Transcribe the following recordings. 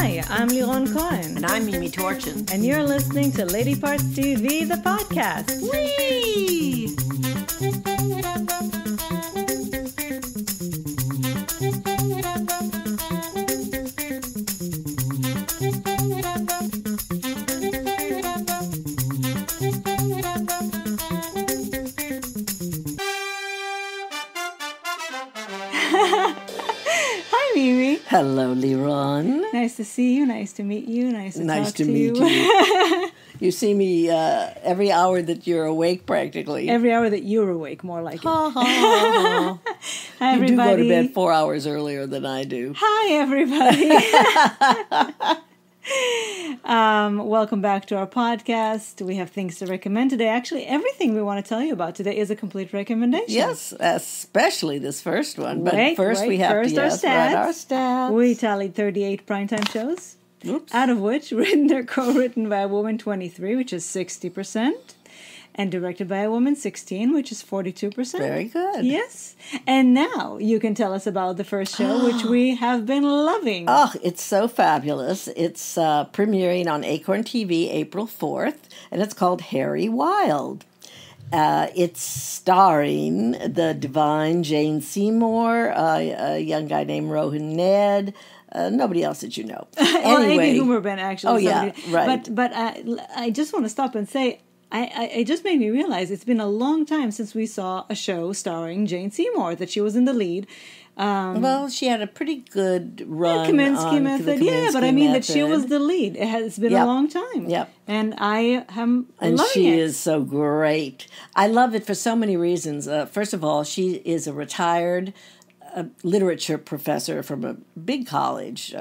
Hi, I'm Liron Cohen. And I'm Mimi Torchin. And you're listening to Lady Parts TV, the podcast. Whee! Hi, Mimi. Hello, Liron. Nice to see you. Nice to meet you. Nice to meet you. You see me every hour that you're awake, practically. Every hour that you're awake, more like it. Hi, everybody. You do go to bed 4 hours earlier than I do. Hi, everybody. Welcome back to our podcast. We have things to recommend today. Actually, everything we want to tell you about today is a complete recommendation. Yes, especially this first one. But we have our stats. We tallied 38 primetime shows. Oops. Out of which written or co-written by a woman 23, which is 60%, and directed by a woman 16, which is 42%. Very good. Yes. And now you can tell us about the first show, which we have been loving. Oh, it's so fabulous. It's premiering on Acorn TV April 4th, and it's called Harry Wild. It's starring the divine Jane Seymour, a young guy named Rohan Ned, nobody else that you know. Well, Anyway. Amy Humorben, actually. Oh, yeah, right. But I just want to stop and say, it just made me realize it's been a long time since we saw a show starring Jane Seymour, that she was in the lead. Well, she had a pretty good run Kaminsky on Method. the Kaminsky But I mean Method. that she was the lead. It's been a long time. Yep. And I am and loving she it. is so great. I love it for so many reasons. First of all, she is a retired literature professor from a big college.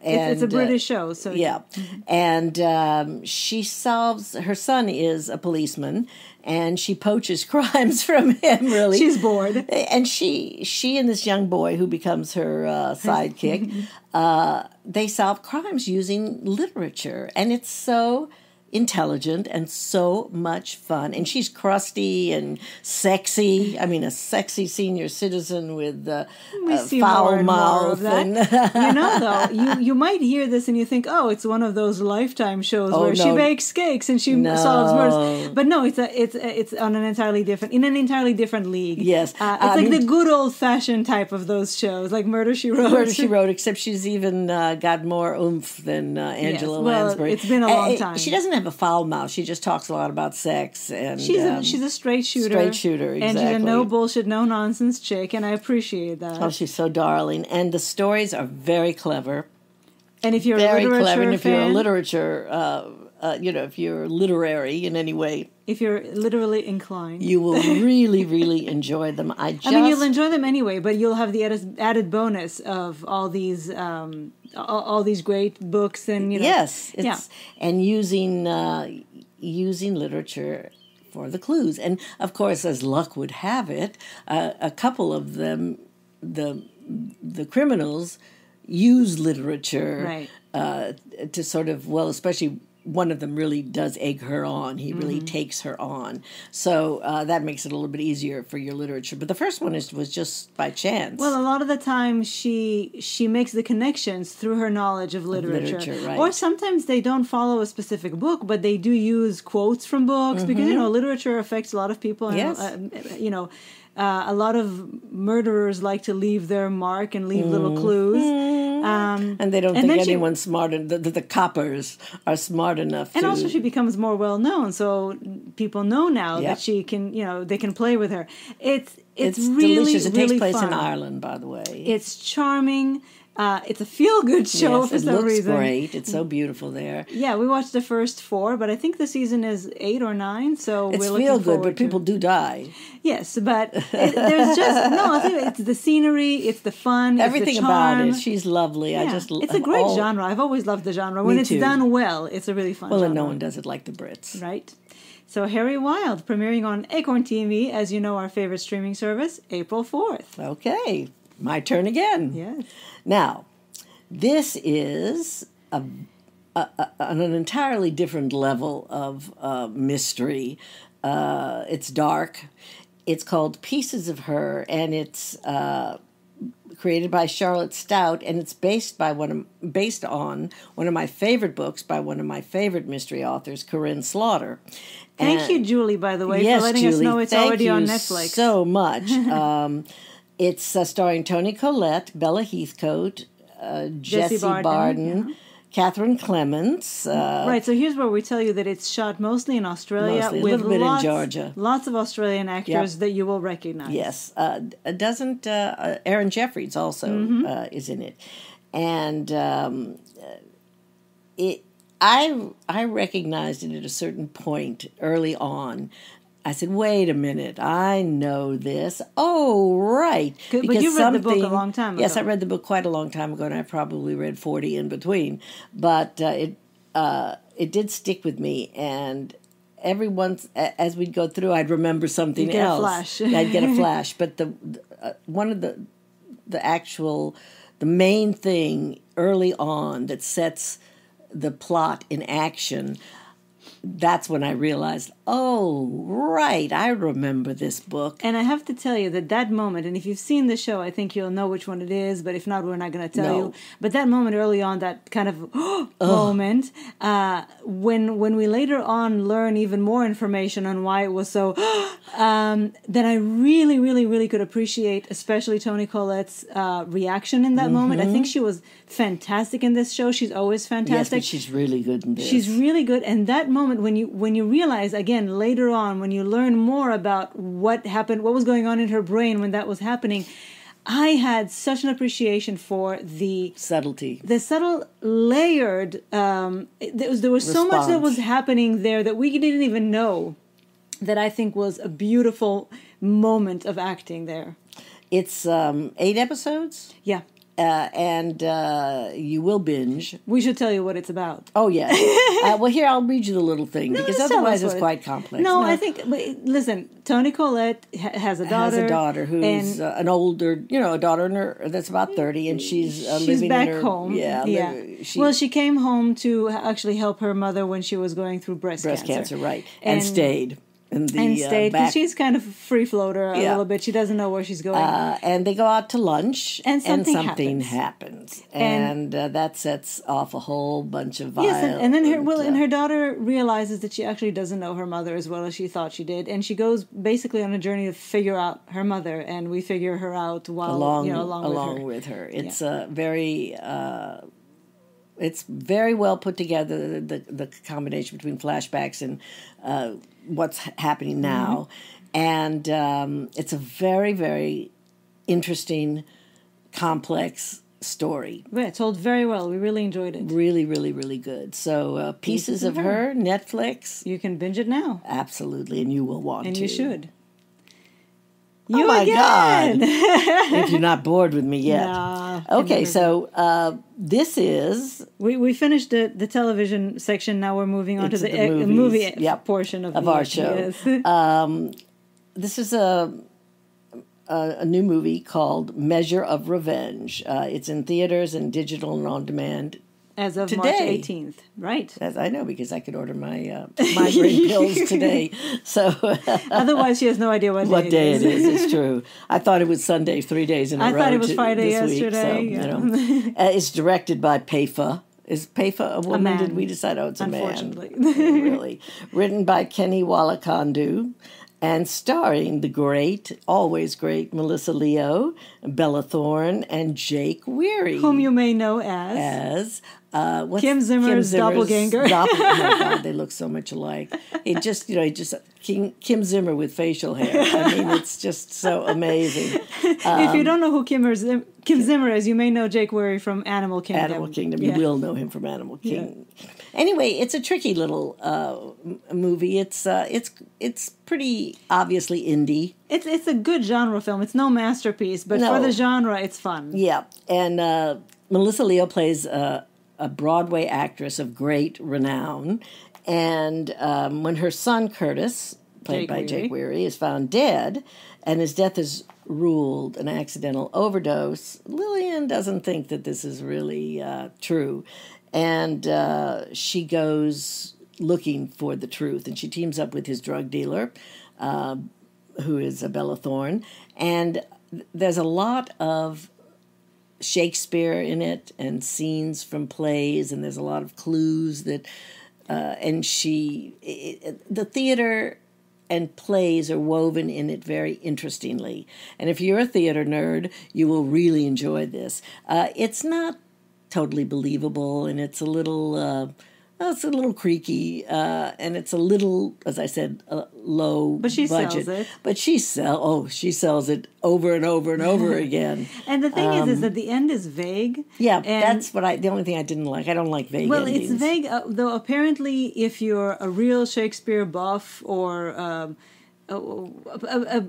It's a British show. So yeah. Mm-hmm. And she solves, her son is a policeman, and she poaches crimes from him, really. She's bored. And she and this young boy who becomes her sidekick, they solve crimes using literature. And it's so intelligent and so much fun. And she's crusty and sexy. I mean, a sexy senior citizen with a foul mouth. You know, though, you might hear this and you think, oh, it's one of those Lifetime shows where she bakes cakes and she solves murders. But no, it's on an entirely different league. Yes, it's like the good old fashioned type of those shows, like Murder She Wrote. Murder She Wrote, except she's even got more oomph than Angela Lansbury. It's been a long time. She doesn't have a foul mouth. She just talks a lot about sex, and she's a straight shooter. Straight shooter, exactly. And she's a no bullshit, no nonsense chick, and I appreciate that. Oh, she's so darling, and the stories are very clever. And if you're very a literature clever, and if fan, you're a literature, if you're literary in any way, if you're literally inclined, you will really, really enjoy them. I mean, you'll enjoy them anyway, but you'll have the added bonus of all these great books and and using literature for the clues. And of course, as luck would have it, a couple of them, the criminals, use literature to sort of, well, especially one of them really does egg her on. He really takes her on. So that makes it a little bit easier for your literature. But the first one was just by chance. Well, a lot of the time she makes the connections through her knowledge of literature. Right. Or sometimes they don't follow a specific book, but they do use quotes from books because, literature affects a lot of people. And, Yes. A lot of murderers like to leave their mark and leave little clues. And they don't think anyone's smart, the coppers are smart enough to... And also she becomes more well-known, so people know now that she can, they can play with her. It's really, delicious. It takes really place fun. in Ireland, by the way. It's charming. It's a feel-good show for some reason. It looks great. It's so beautiful there. Yeah, we watched the first 4, but I think the season is 8 or 9, so it's we're looking forward to it. feel-good, but people do die. Yes, but there's just... No, I think it's the scenery, it's the fun, everything it's the charm. about it. She's lovely. Yeah, it's a great genre. I've always loved the genre. When it's done well, it's a really fun genre. Well, and no one does it like the Brits. Right. So Harry Wild, premiering on Acorn TV, as you know, our favorite streaming service, April 4th. Okay, my turn again. Yes. Now, this is an entirely different level of mystery. It's dark. It's called Pieces of Her, and it's created by Charlotte Stout, and it's based on one of my favorite books by one of my favorite mystery authors, Corinne Slaughter. Thank you, Julie, by the way, for letting us know it's already on Netflix. So much. It's starring Toni Collette, Bella Heathcote, Jessie Barden, Catherine Clements. Right, so here's where we tell you that it's shot mostly in Australia with a little bit in Georgia. Lots of Australian actors that you will recognize. Yes. Aaron Jeffries also is in it. And I recognized it at a certain point early on. I said, wait a minute, I know this. Oh, right. But you read the book a long time ago. Yes, I read the book quite a long time ago, and I probably read 40 in between. But it did stick with me, and every once, as we'd go through, I'd remember something else. I'd get a flash. But one of the main thing early on that sets the plot in action, that's when I realized, oh, right, I remember this book. And I have to tell you that moment, and if you've seen the show, I think you'll know which one it is, but if not, we're not going to tell you. But that moment early on, that kind of moment, when we later on learn even more information on why it was so, then I really, really, really could appreciate, especially Toni Collette's reaction in that moment. I think she was fantastic in this show. She's always fantastic. Yes, but she's really good in this. She's really good, and that moment when you realize, again, later on, when you learn more about what happened, what was going on in her brain when that was happening, I had such an appreciation for the subtlety, the subtle layered. There was so much that was happening there that we didn't even know. That I think was a beautiful moment of acting there. It's 8 episodes. Yeah. And you will binge. We should tell you what it's about. Oh, yeah. Well, here, I'll read you the little thing, because otherwise it's quite complex. No, I think, listen, Toni Collette has a daughter. Has a daughter who's an older, a daughter that's about 30, and she's living back in her, home. Yeah. She came home to actually help her mother when she was going through breast cancer. Breast cancer, right. And stayed. And stayed, because she's kind of free floater a little bit. She doesn't know where she's going. And they go out to lunch, and something happens. And that sets off a whole bunch of violence. Yes, and then her daughter realizes that she actually doesn't know her mother as well as she thought she did, and she goes basically on a journey to figure out her mother, and we figure her out along with her. It's it's very well put together, the combination between flashbacks and what's happening now. And it's a very, very interesting, complex story. Yeah, told very well. We really enjoyed it. Really, really, really good. So Pieces of Her, Netflix. You can binge it now. Absolutely, and you will want to. And you should. Oh my God! If you're not bored with me yet. Nah, okay, so this is... We finished the television section. Now we're moving on to the movie portion of our show. Yes. This is a new movie called Measure of Revenge. It's in theaters and digital and on demand as of today. March 18th, right? As I know, because I could order my migraine pills today. So otherwise, she has no idea what day it is. It's true. I thought it was Sunday 3 days in a row. I thought it was Friday yesterday. Week, so, it's directed by Peifa. Is Peifa a woman? Man. Did we decide? Oh, it's a Unfortunately. man. Really. Written by Kenny Walakandu. And starring the always great Melissa Leo, Bella Thorne, and Jake Weary. Whom you may know as Kim Zimmer's doppelganger. Oh my God, they look so much alike. Kim Zimmer with facial hair. I mean, it's just so amazing. If you don't know who Kim Zimmer is, you may know Jake Weary from Animal Kingdom. Animal Kingdom. You will know him from Animal Kingdom. Yeah. Anyway, it's a tricky little movie. It's pretty obviously indie. It's a good genre film. It's no masterpiece, but for the genre, it's fun. Yeah, and Melissa Leo plays a Broadway actress of great renown, and when her son Curtis, played by Jake Weary, is found dead, and his death is ruled an accidental overdose, Lillian doesn't think that this is really true. And she goes looking for the truth, and she teams up with his drug dealer, who is Bella Thorne. And there's a lot of Shakespeare in it and scenes from plays, and there's a lot of clues that, the theater and plays are woven in it very interestingly. And if you're a theater nerd, you will really enjoy this. It's not totally believable, and it's a little creaky, and it's a little, as I said, low but she budget. Sells it. But she sells it over and over and over again. And the thing is that the end is vague. Yeah, that's the only thing I didn't like. I don't like vague endings. It's vague, though apparently if you're a real Shakespeare buff or a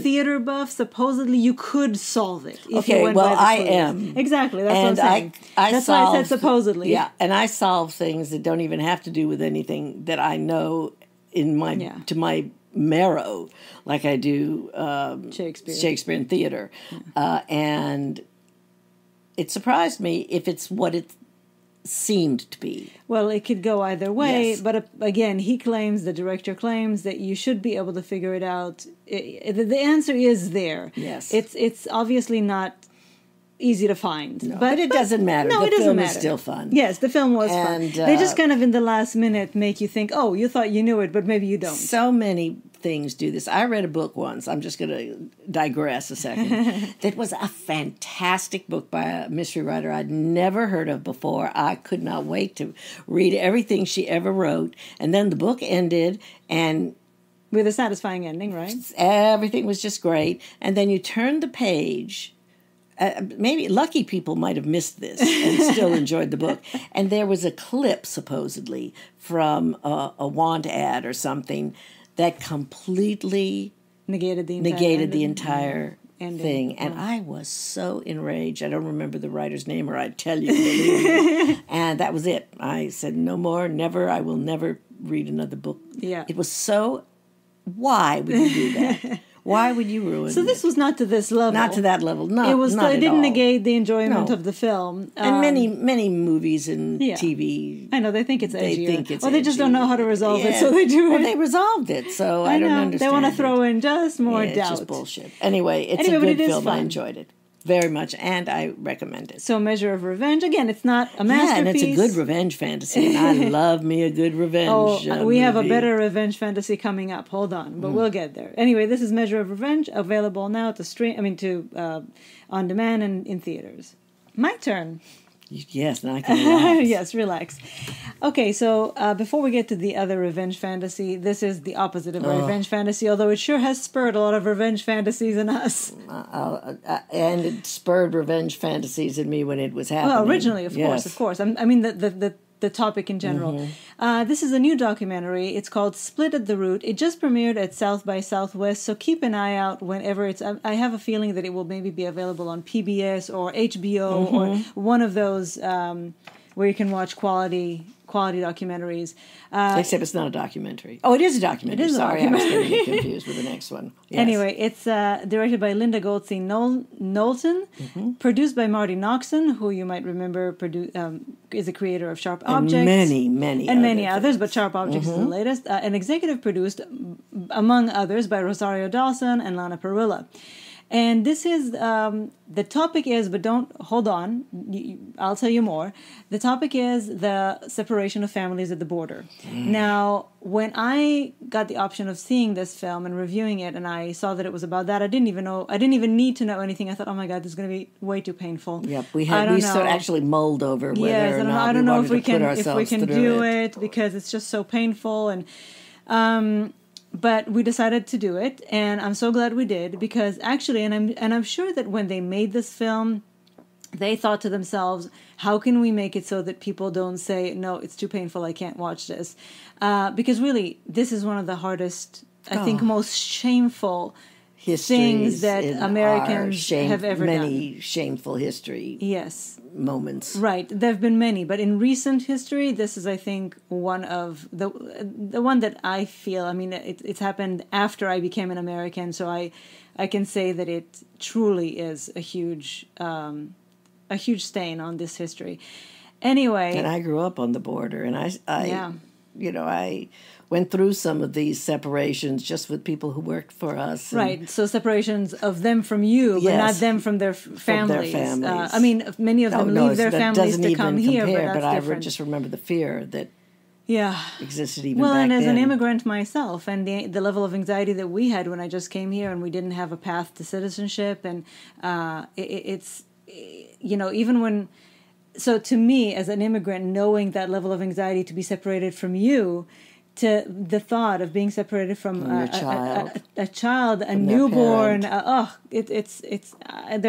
theater buff, supposedly you could solve it. I am. Exactly, that's what I'm saying. That's why I said supposedly. Yeah, and I solve things that don't even have to do with anything that I know to my marrow, like I do Shakespeare and theater. Yeah. And it surprised me if it's what it seemed to be. Well, it could go either way, yes. But again, the director claims that you should be able to figure it out. The answer is there. Yes. It's obviously not easy to find. No, but it doesn't matter. No, the it doesn't film matter. is still fun. Yes, the film was fun. They just kind of in the last minute make you think, oh, you thought you knew it, but maybe you don't. So many things do this. I read a book once. I'm just going to digress a second. That was a fantastic book by a mystery writer I'd never heard of before. I could not wait to read everything she ever wrote. And then the book ended, and with a satisfying ending, right? Everything was just great. And then you turned the page. Maybe lucky people might have missed this and still enjoyed the book. And there was a clip, supposedly, from a want ad or something that completely negated the entire thing. And I was so enraged. I don't remember the writer's name, or I'd tell you. Believe me. And that was it. I said, no more, never. I will never read another book. Yeah. It was so... Why would you do that? Why would you ruin it? So this was not to this level. Not to that level. No, it didn't negate the enjoyment of the film. And many movies and TV. I know, they think it's edgy. They think it's they just don't know how to resolve it, so they do it. Well, they resolved it, so I don't understand. They want to throw in just more doubt. It's just bullshit. Anyway, it's a good film. Fun. I enjoyed it very much, and I recommend it. So, Measure of Revenge. Again, it's not a masterpiece. Yeah, and it's a good revenge fantasy, and I love me a good revenge we have a better revenge fantasy coming up. Hold on, but we'll get there. Anyway, this is Measure of Revenge, available now on demand and in theaters. My turn. Yes, now I can relax. Yes, relax. Okay, so before we get to the other revenge fantasy, this is the opposite of a revenge fantasy, although it sure has spurred a lot of revenge fantasies in us. And it spurred revenge fantasies in me when it was happening. Well, originally, of course. I mean, the topic in general. Mm-hmm. This is a new documentary. It's called Split at the Root. It just premiered at South by Southwest, so keep an eye out whenever it's... I have a feeling that it will maybe be available on PBS or HBO or one of those where you can watch quality documentaries. Except it's not a documentary. Oh, it is a documentary. It is Sorry, a documentary. I was getting confused with the next one. Yes. Anyway, it's directed by Linda Goldstein Knowlton, produced by Marty Noxon, who you might remember is a creator of Sharp Objects. And many others, but Sharp Objects is the latest. And executive produced, among others, by Rosario Dawson and Lana Parrilla. And this is, the topic is, but hold on, I'll tell you more. The topic is the separation of families at the border. Now, when I got the option of seeing this film and reviewing it, and I saw that it was about that, I didn't even need to know anything. I thought, oh my God, this is going to be way too painful. Yep, we sort of actually mulled over whether or not we wanted to put ourselves through it. If we can do it, because it's just so painful. And, but we decided to do it, and I'm so glad we did, because actually, and I'm sure that when they made this film, they thought to themselves, how can we make it so that people don't say, no, it's too painful, I can't watch this? Because really, this is one of the hardest, I think, most shameful things that Americans have ever done. Many shameful history moments. Right. There have been many, but in recent history, this is, I think, one of the one that I feel, I mean, it's happened after I became an American, so I can say that it truly is a huge stain on this history. Anyway. And I grew up on the border, and I went through some of these separations just with people who worked for us. Right. So separations of them from you, but not them from their families. From their families. I mean, many of them leave their families to come here, but that's different. I just remember the fear that existed even back then. Well, and as an immigrant myself, and the level of anxiety that we had when I just came here and we didn't have a path to citizenship, and it's, even when... So to me, as an immigrant, knowing that level of anxiety to be separated from you, to the thought of being separated from a child, a newborn, there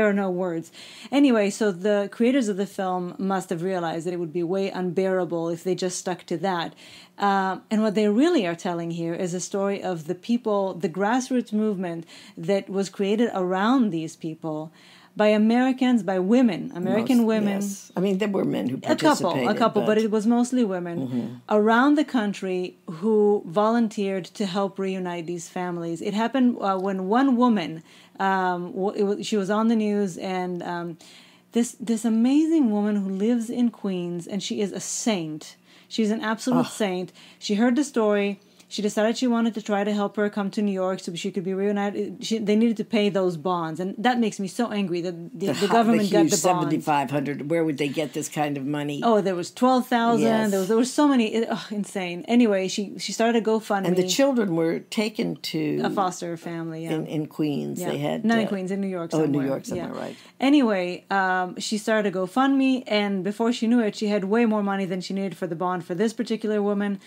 are no words. Anyway, so the creators of the film must have realized that it would be way unbearable if they just stuck to that. And what they really are telling here is a story of the people, the grassroots movement that was created around these people, by Americans, by women, American women. Yes. I mean, there were men who participated. A couple, but it was mostly women around the country who volunteered to help reunite these families. It happened when one woman, she was on the news, and this amazing woman who lives in Queens, and she is a saint. She's an absolute saint. She heard the story. She decided she wanted to try to help her come to New York so she could be reunited. They needed to pay those bonds, and that makes me so angry that the government got the bonds. $7,500. Where would they get this kind of money? Oh, there was 12,000. Yes. There was so many. Insane. Anyway, she started a GoFundMe, and the children were taken to a foster family in Queens. Yeah. They had not in Queens, in New York somewhere. Oh, New York somewhere, right? Anyway, she started a GoFundMe, and before she knew it, she had way more money than she needed for the bond for this particular woman.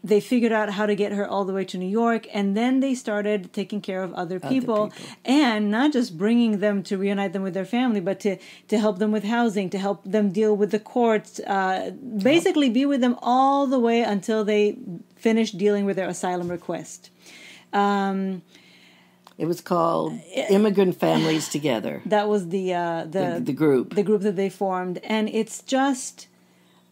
They figured out how to get her all the way to New York, and then they started taking care of other people, and not just bringing them to reunite them with their family, but to help them with housing, to help them deal with the courts, basically be with them all the way until they finished dealing with their asylum request. It was called Immigrant Families Together. That was the group. The group that they formed, and it's just...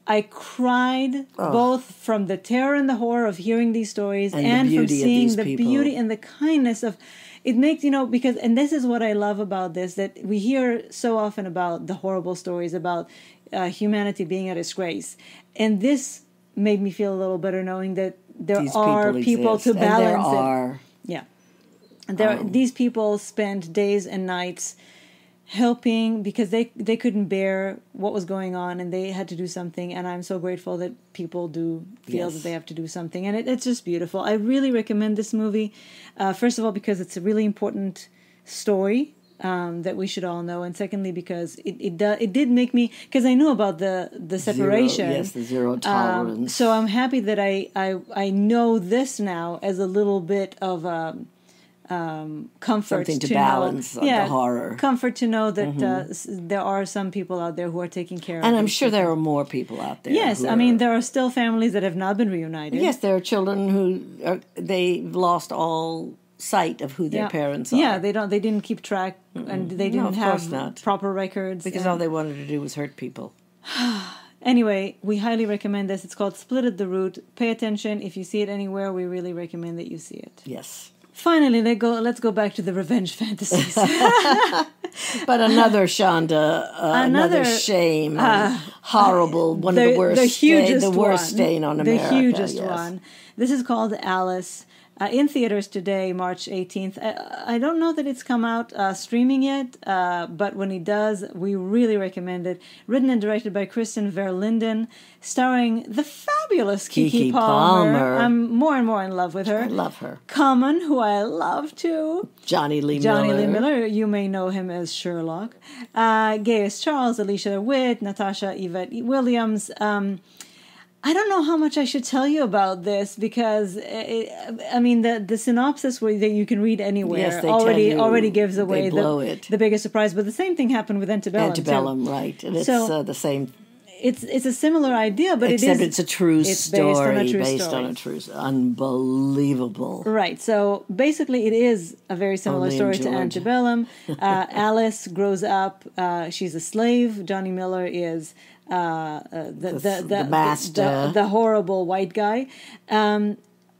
I cried both from the terror and the horror of hearing these stories and from seeing the beauty and the kindness of it. Makes, because, and this is what I love about this, that we hear so often about the horrible stories about humanity being at its grace. And this made me feel a little better knowing that there are people to balance it. Yeah. These people spend days and nights helping because they couldn't bear what was going on, and they had to do something, and I'm so grateful that people do feel that they have to do something, and it's just beautiful. I really recommend this movie, first of all because it's a really important story that we should all know, and secondly because it did make me, because I knew about the separation, the zero tolerance. So I'm happy that I know this now as a little bit of comfort, something to balance the horror. Comfort to know that there are some people out there who are taking care of. And I'm sure there are more people out there. Yes, I mean there are still families that have not been reunited. Yes, there are children who they've lost all sight of who their parents are. Yeah, they didn't keep track, and they didn't have proper records because all they wanted to do was hurt people. Anyway, we highly recommend this. It's called Split at the Root. Pay attention. If you see it anywhere, we really recommend that you see it. Yes. Finally, let's go back to the revenge fantasies. But another Shonda, another shame, horrible, one of the worst, the worst stain on America. The hugest one. This is called Alice. In theaters today, March 18th. I don't know that it's come out streaming yet, but when it does, we really recommend it. Written and directed by Kristen Verlinden, starring the fabulous Keke Palmer. I'm more and more in love with her. I love her. Common, who I love too. Johnny Lee Miller. You may know him as Sherlock. Gaius Charles, Alicia Witt, Natasha Yvette Williams. I don't know how much I should tell you about this because, the synopsis that you can read anywhere already gives away the biggest surprise. But the same thing happened with Antebellum. Antebellum, right. And it's the same. It's a similar idea, but except it's a true story. Based on a true unbelievable. Right. So basically it is a very similar story to Antebellum. Alice grows up. She's a slave. Johnny Miller is... the master, the horrible white guy.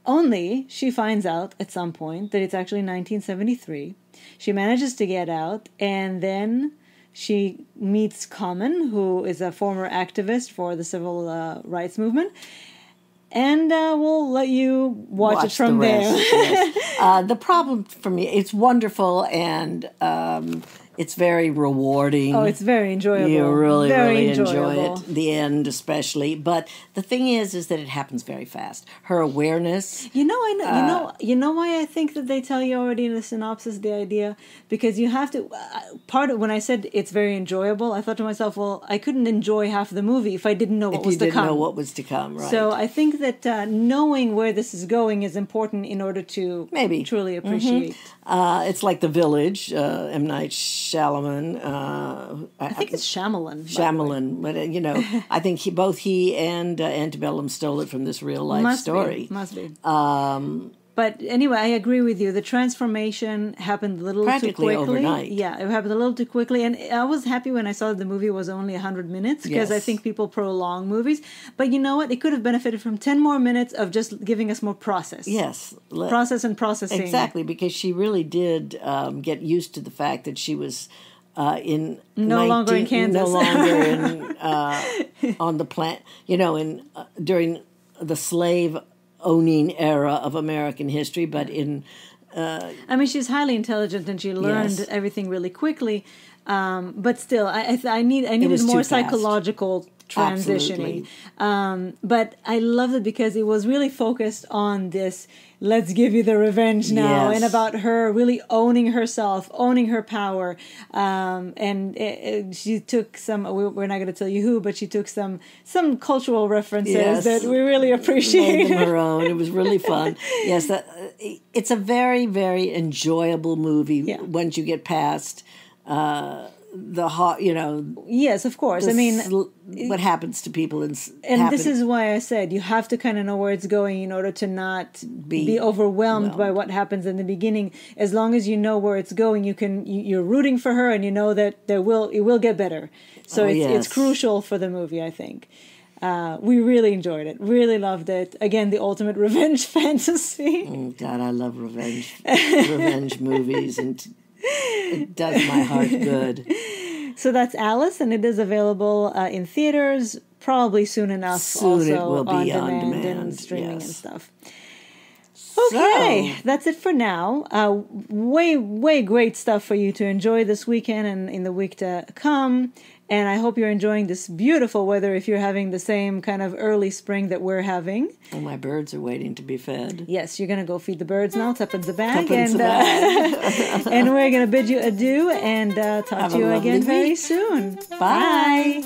Only she finds out at some point that it's actually 1973. She manages to get out, and then she meets Common, who is a former activist for the civil rights movement. and we'll let you watch it from there. Yes. The problem for me, it's wonderful and it's very rewarding. Oh, it's very enjoyable. You really, very really enjoyable. enjoy it. The end, especially. But the thing is that it happens very fast. Her awareness. You know why I think that they tell you already in the synopsis the idea, because you have to. Part of when I said it's very enjoyable, I thought to myself, well, I couldn't enjoy half the movie if I didn't know what was to come. If you didn't know what was to come, right? So I think that knowing where this is going is important in order to maybe truly appreciate. It's like The Village, M. Night Shyamalan. I think it's Shyamalan. Shyamalan, but I think both he and Antebellum stole it from this real life story. Must be. But anyway, I agree with you. The transformation happened a little too quickly. Overnight. Yeah, it happened a little too quickly. And I was happy when I saw that the movie was only 100 minutes because I think people prolong movies. But you know what? It could have benefited from 10 more minutes of just giving us more process. Yes. Process and processing. Exactly, because she really did get used to the fact that she was longer in Kansas. No longer in, on the plant, during the slave owning era of American history, but in... I mean, she's highly intelligent and she learned everything really quickly, but still, I needed more psychological transitioning. But I loved it because it was really focused on this, let's give you the revenge now, and about her really owning herself, owning her power. And she took some, we're not going to tell you who, but she took some cultural references that we really appreciate. Made them her own. It was really fun. Yes, it's a very, very enjoyable movie once you get past the hot, Yes, of course. I mean, what happens to people this is why I said you have to kind of know where it's going in order to not be overwhelmed by what happens in the beginning. As long as you know where it's going, you're rooting for her, and you know that it will get better. So it's crucial for the movie, I think. We really enjoyed it. Really loved it. Again, the ultimate revenge fantasy. Oh God, I love revenge movies, and it does my heart good. So that's Alice, and it is available in theaters probably soon enough. Soon it will be on demand and streaming and stuff. Okay, that's it for now. Way great stuff for you to enjoy this weekend and in the week to come. And I hope you're enjoying this beautiful weather if you're having the same kind of early spring that we're having. Oh, my birds are waiting to be fed. Yes, you're going to go feed the birds now. Tuppence a bag. And we're going to bid you adieu and talk to you again very soon. Bye.